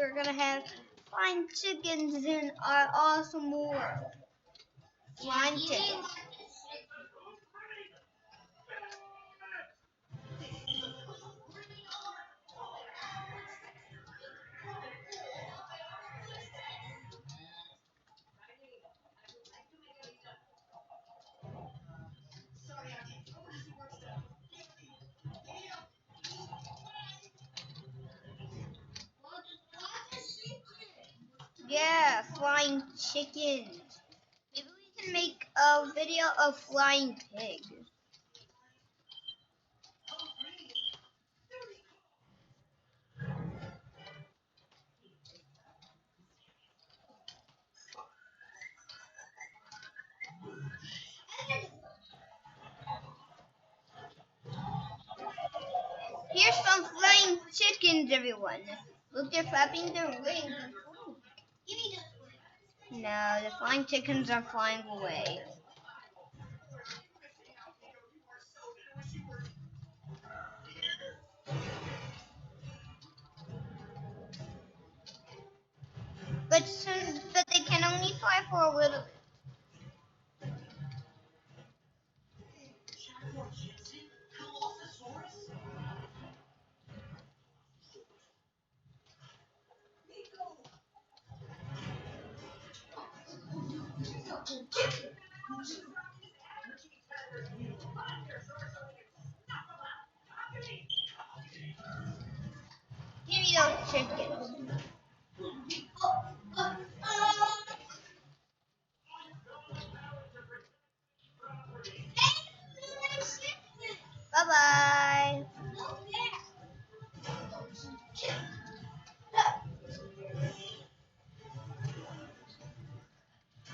we're gonna have flying chickens in our awesome world. Flying chickens. Yeah, flying chickens. Maybe we can make a video of flying pigs. Here's some flying chickens, everyone. Look, they're flapping their wings. No, the flying chickens are flying away. But they can only fly for a little. Give me those chickens. Bye bye.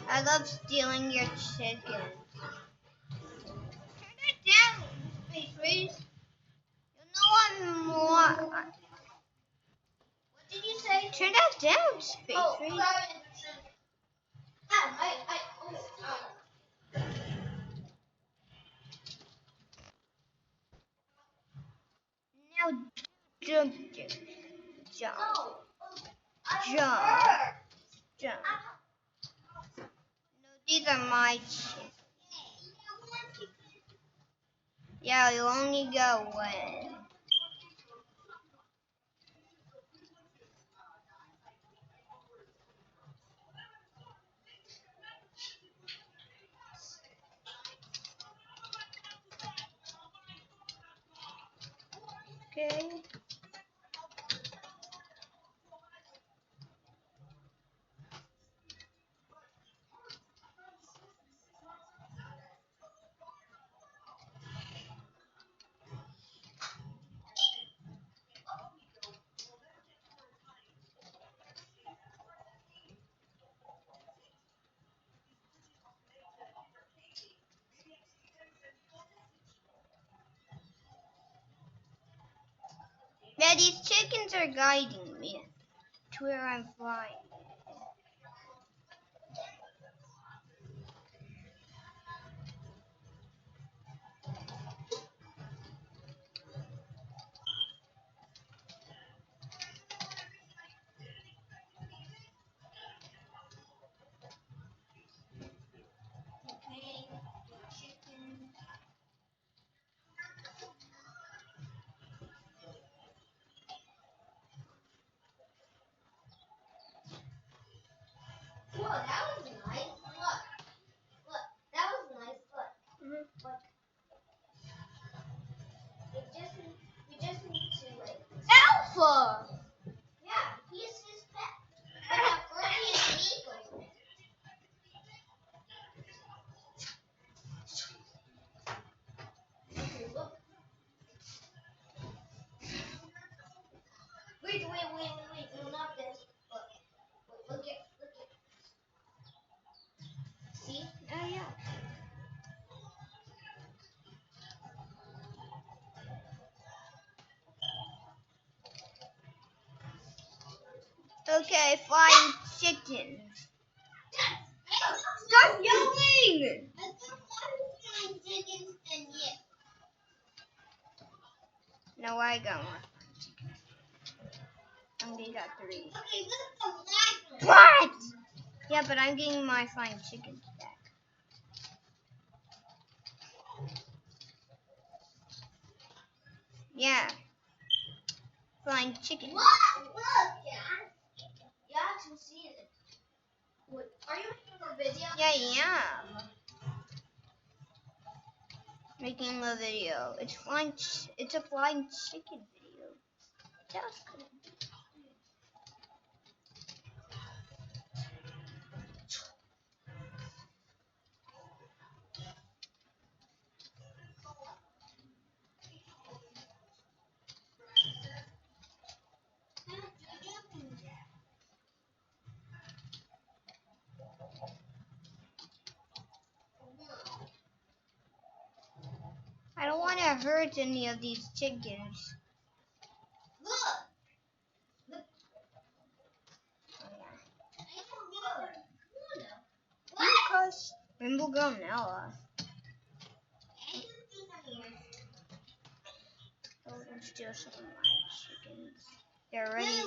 I love stealing your chicken. Turn it down, Space Race. You know I'm more. What did you say? Turn that down, Space Race. Now jump, jump, jump. No, these are my chickens. Yeah, you only go one. Okay. Yeah, these chickens are guiding me to where I'm flying. Whoa, that was nice. Look, that was nice. Look. We just need to like. Alpha. Yeah, he's his pet. But at first he is Eagle. Okay, look. Wait. No, not this. Look it. See? Oh yeah. Okay, flying chickens. Stop yelling! No, I got one. only got 3. Okay, look at the What? Yeah, but I'm getting my flying chickens back. Yeah. Flying chicken. What? Look, Dad. You have to see it. Wait, are you making a video? Yeah. Making a video. It's flying. It's a flying chicken video. That's good. I don't want to hurt any of these chickens. Look. Because Rainbow Girl Nella. Oh, let's steal some of my chickens. They're ready.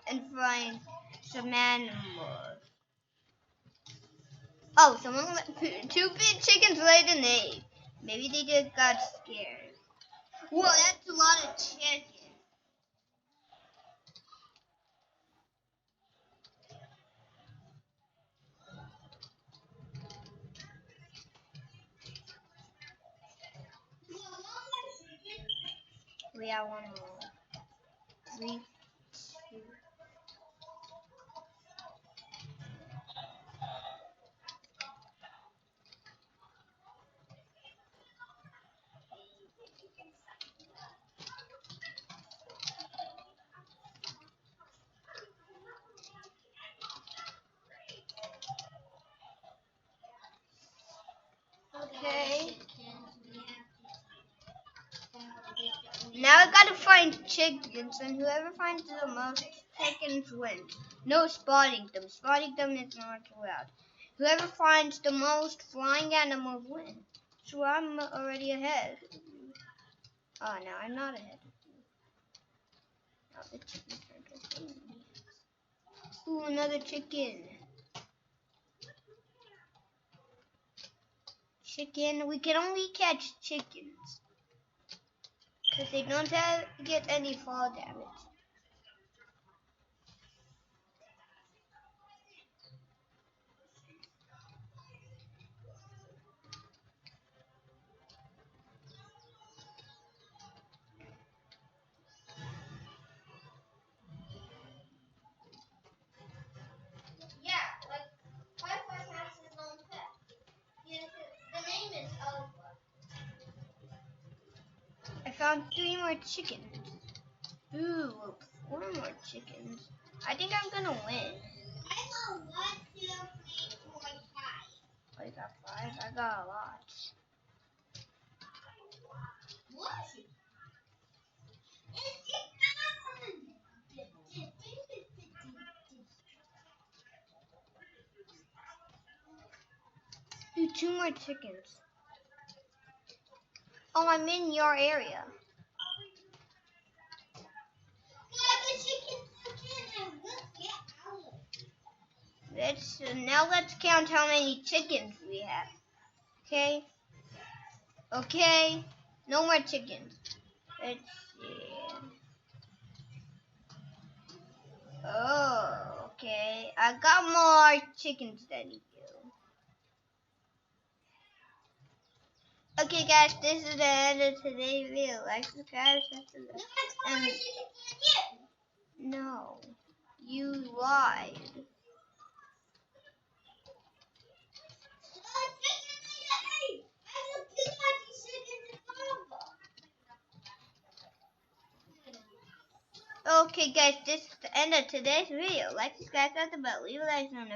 And find some animals. Oh, someone let 2 big chickens laid an egg. Maybe they just got scared. Whoa, that's a lot of chickens. We have 1 more. 3, 2. Okay. Now I gotta find chickens, and whoever finds the most chickens wins. No spotting them. Spotting them is not allowed. Whoever finds the most flying animals wins. So I'm already ahead. Oh, no, I'm not ahead. Oh, the chickens are getting me. Ooh, another chicken. Chicken. We can only catch chickens. Because they don't get any fall damage. Yeah, like Wi-Fi has his own pet. The name is Alpha. I found 3 more chickens. Ooh, 4 more chickens. I think I'm gonna win. I got 1, 2, 3, 4, 5. Oh, you got 5? I got a lot. What? Ooh, 2 more chickens. Oh, I'm in your area. Let's count how many chickens we have. Okay? Okay. No more chickens. Let's see. Oh, okay. I got more chickens than you. Okay, guys, this is the end of today's video. Like, subscribe, and no, you lied. Okay, guys, this is the end of today's video. Like, subscribe, press the bell, leave a like, and